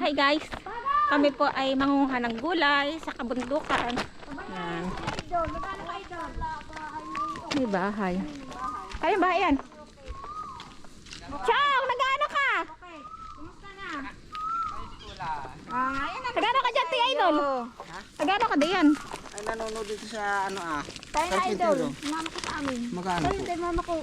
bahay guys. Kami po ay mangunguha ng gulay sa kabundukan. Yan. May bahay. Kayo bahay yan? Chong, nag-ano ka? Nag-ano ka dyan, Tia Idol? Nag-ano ka diyan? Ay, nanonood dito sa ano Tayo na idol, mama ko sa amin. Magkano Tayo po? tayo mama ko,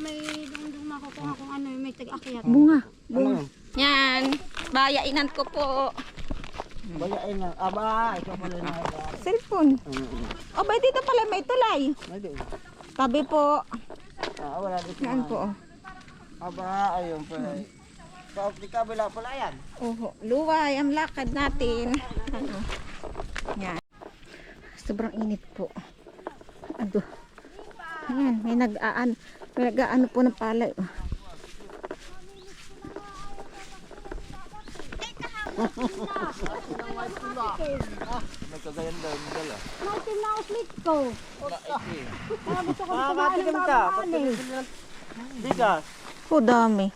may dungdung makukuha kung ano, may tag-akyat. Bunga. Ano yun? Yan. Bayainan ko po. Bayain na. Aba, ito pala na. Cellphone. O, ba dito pala may tulay. Hindi. Tabi po. Wala dito. Yan po. Aba, ayun pala. Sa di kabila pala yan. Oho, luway ang lakad natin. Ano? Yan. Sobrang init po. Ado. Ayan, may nag-aano po ng palay. Oh. Nagkagayan daw yung dala. Natin na uslit ko. Kaya gusto ko Mati ka mita. Bigas. Po dami.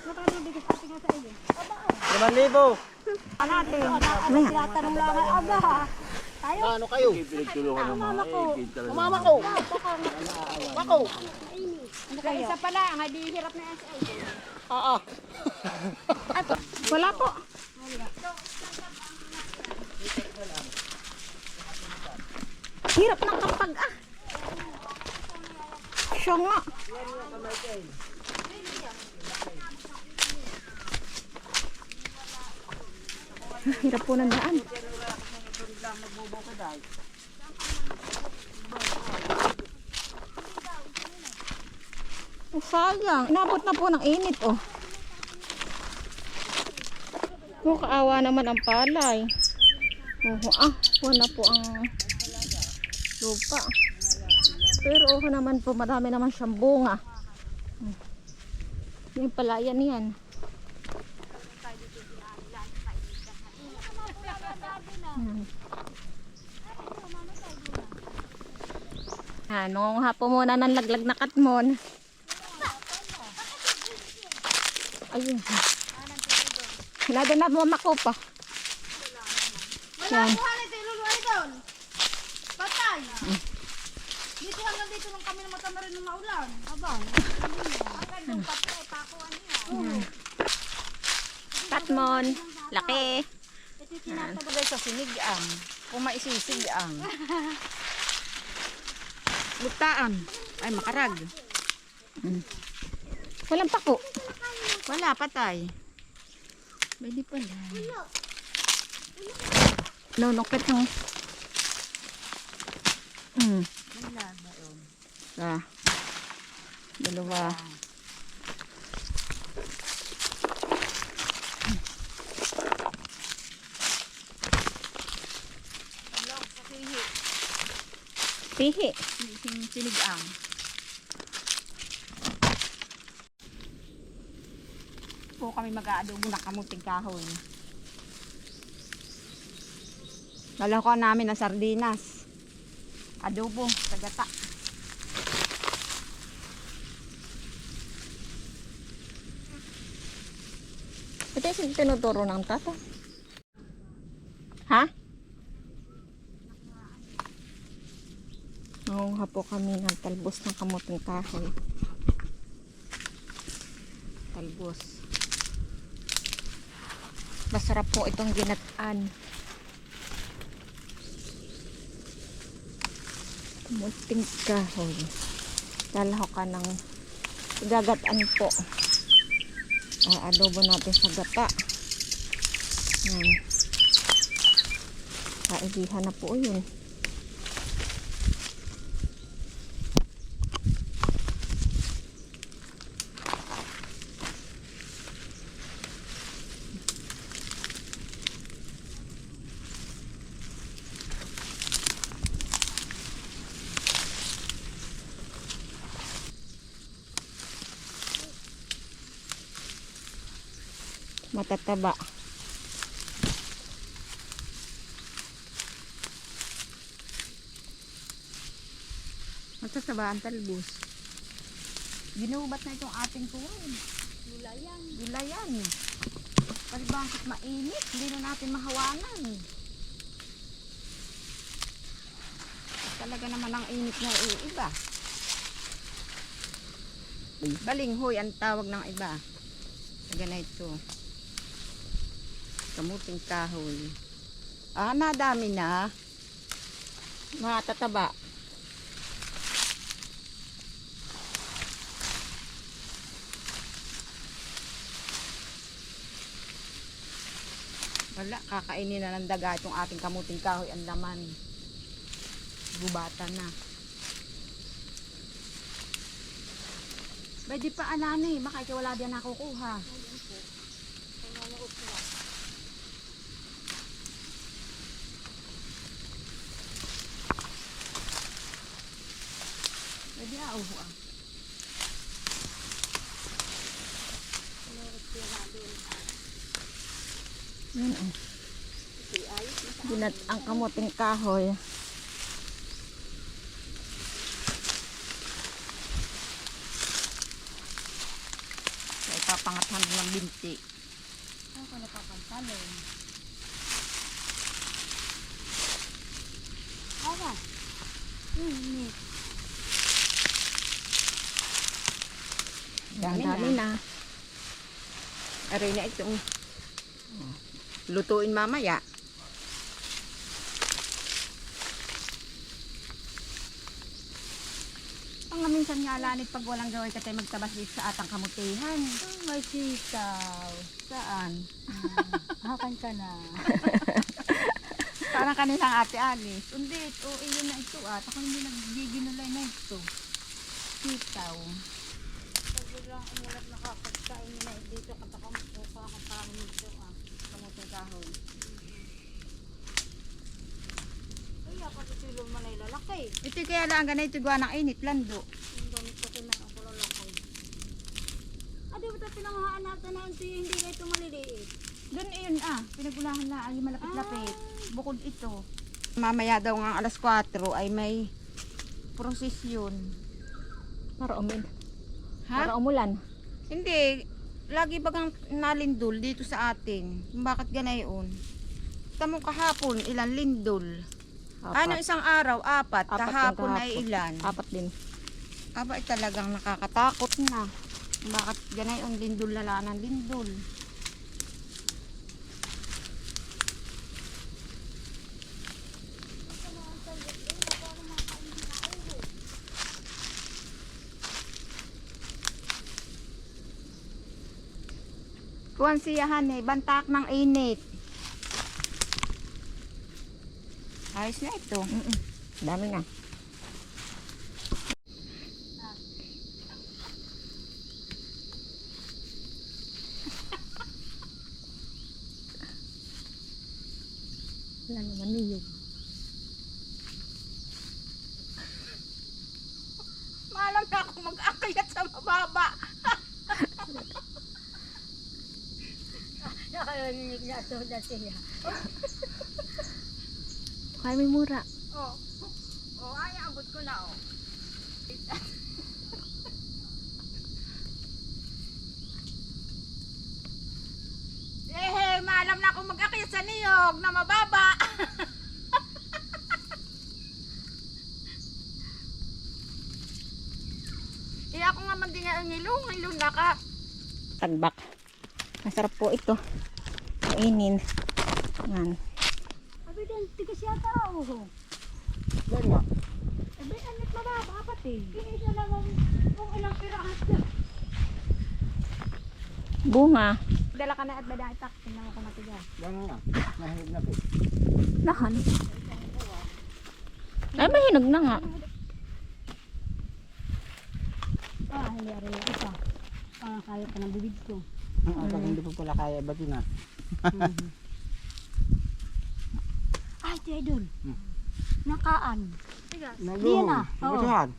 Nakano bigas pati nga sa iyo. 5,000. Natin. Tinatanong lang ay aga ha. Tayo. Ano kayo? Pinagtulungan ng Mama ko. Mama ko. Ako. Isa pala, hindi hirap na yan sa iyo. Oo. Wala po. Hirap ng kapag Siya nga. Hirap po ng daan. Oh, sayang. Inabot na po ng init, oh. Oh, kaawa naman ang palay. Oh, wala po ang lupa. Pero okay naman po, madami naman siyang bunga. Yung palayan yan. Mangunguha po muna ng laglag na katmon. Ayun. Nada na mamako pa. Yan. Patay. Dito hanggang dito nung kami namatama rin ng maulan. Abang. Ang gandang patay, pakuan niya. Katmon. Laki. Ito tinatawag. Bagay sa sinigang. Kung maisisigang. Lugtaan. Ay, makarag. Walang pako. Wala, patay. Pwede pala. Nunukit ng... Dalawa. Pihi. Sinigang. Po kami mag-aadobo na kamuting kahoy. Lalako namin ng sardinas. Adobo, tagata. Ito yung tinuturo ng tata. Ha? Nangunguha po kami ng talbos ng kamuting kahoy. Talbos. Masarap po itong ginataan. Kamuting kahoy. Lalaho ka ng gagataan po. Adobo natin sa gata. Yan. Kaibihan na po yun. Matataba. Magsasaba ang talbos. Ginubat na itong ating tuwan. Gulayan. Gulayan. Kasi bakit mainit? Hindi na natin mahawanan. Talaga naman ang init na iba. Balinghoy ang tawag ng iba. Ganito. Kamuting kahoy. Nadami na. Matataba. Wala, kakainin na ng daga itong ating kamuting kahoy. Ang laman. Gubatan na. Pwede pa alani, baka ikaw wala diyan nakukuha. Pwede uho ah. Yan oh. Ginat ang kamuting kahoy. Ipapangathan ng binti. Ako napapantalon. Awa. Dami na. Aray na itong lutuin mamaya. Ang minsan nga lanit pag walang gawin ka tayo magtabas dito sa atang kamutihan. May sitaw. Saan? Hakan ka na. Parang kanilang ate Alice. Hindi, iyon na ito at ako hindi naggiginulay na ito. Sitaw. Pag biglang umulat nakapagkain na dito katakam po kakapang nito Kamuting kahoy. Ay, ako ito yung manay lalaki. Ito kaya lang ganito gawa ng init, lando. Ang dami kasi na ako lalaki. Di ba ito pinangahaan natin na ito yung hindi na ito maliliit? Doon iyon pinagulahan na ay malapit-lapit. Bukod ito. Mamaya daw nga alas 4 ay may prosesyon. Para Ha? Para umulan. Hindi. Lagi bagang nalindol dito sa atin. Bakit ganayon? Tamo kahapon, ilan lindol? Ano isang araw? 4. Apat Kahapon yung ay ilan? 4 din. Aba, talagang nakakatakot na. Bakit ganayon lindol lala ng lindol? Kuwan siyahan bantak ng init. Ayos na ito. Dami na. Wala naman niyog. Malam na ako mag-akyat sa mababa. Nakarinig na ito dati niya. Kaya may mura. Ay, abot ko na malam na ako mag-akyat sa niyog na mababa. Ako nga man din nga ang ilong na ka. Tagbak. Masarap po ito. Kainin. Yan. Abi din, tigas yata ako. Yan nga. Abi, anak mababa pati. Kinisa naman kung ilang pirakas. Bunga. Dala ka na at badang itak. Tingnan mo kung matigas. Yan nga. Mahilig na po. Nahan. Ay, mahinog na nga. Hindi rin na isa. Parang kaya ka ng bibig ko. Pag hindi po pala kaya, ba't yun Ay, tiyo doon. Nakaan. Nagluhong. Yan na. Oo. Batuhan.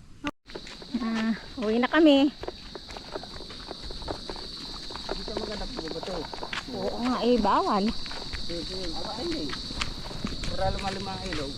Uwi na kami. Hindi ka maganda po bato. Oo nga bawal. Sige, aba hindi. Para lumalima ang ilog.